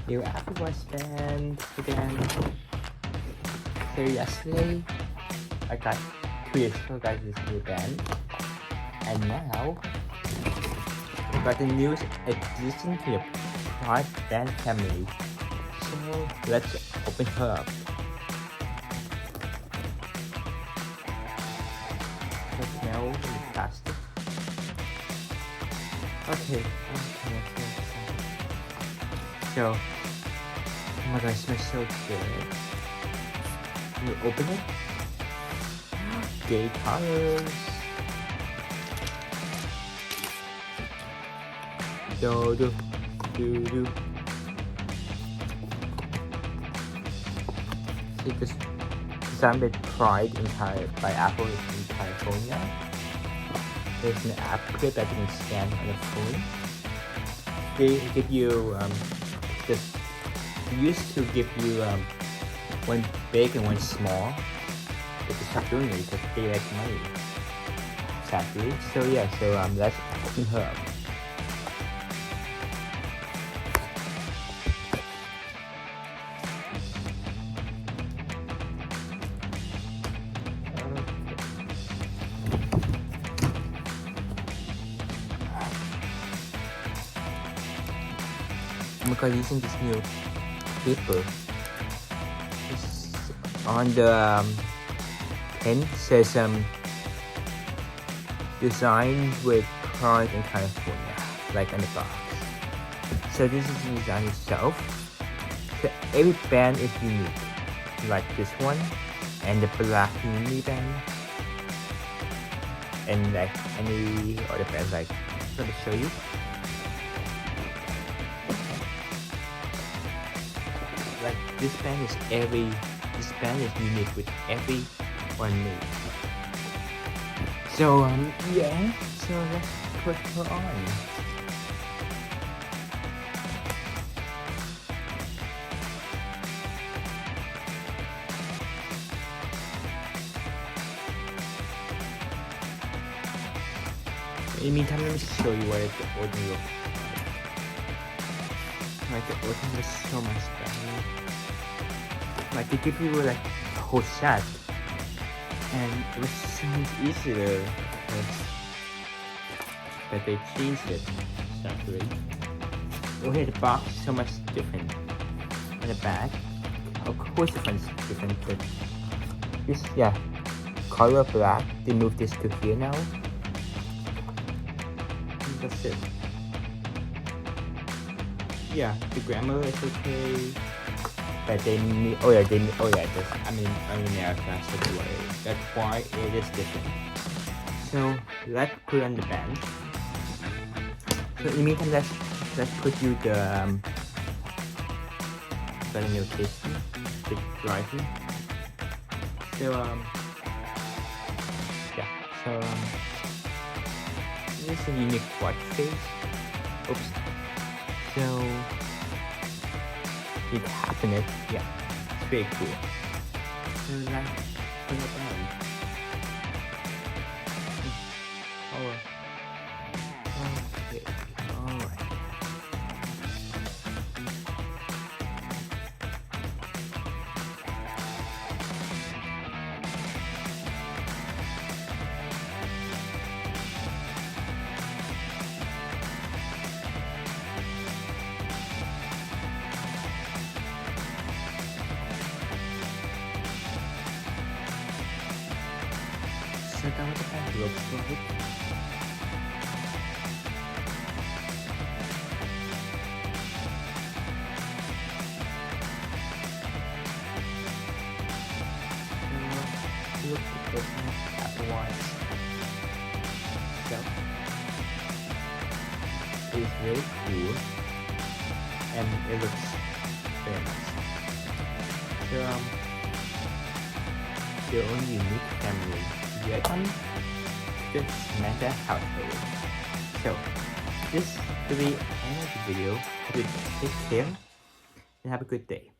New Apple Watch band again. So yesterday I got 2 years ago got this new band, and now I got the newest addition to the Pride band family. So let's open her up. The smell in the plastic. Okay. So, oh my gosh, it smells so good. Can you open it? Gay colors. Do do do do. See this designed by Pride by Apple in California. There's an app clip that you can scan on the phone. They give you this. They used to give you one big and one small. But they stopped doing it because they like money. Sadly. So yeah. So let's open her up. Oh my god, using this new paper. This on the pen says designed with Pride in California, like on the box. So this is the design itself. So every band is unique, like this one, and the black mini band, and like any other bands. Like I'm gonna show you. Like this band is unique with every one made. So yeah, so let's put her on. In the meantime, let me show you what the ordinary looks like. Like the ordinary is so much better. Like they give you like a whole set, and it was so much easier but they changed it. Sadly. Oh, here the box is so much different. On the back, of course the front's different, but this color black. They moved this to here now. And that's it. Yeah, the grammar is okay. But this, I'm in America, so that's why it is different. So let's put on the band. So in the meantime, let's put you the notation, the driving. So yeah. So this is a unique watch face. Oops. So it happened. Yeah, it's very cool. So let's put it on. Okay, alright. So that what the band looks like. Look at this Apple Watch. So it's very cool, and it looks very nice. So their own unique family. Welcome to the Samantha household. So this will be the end of the video. Take care and have a good day.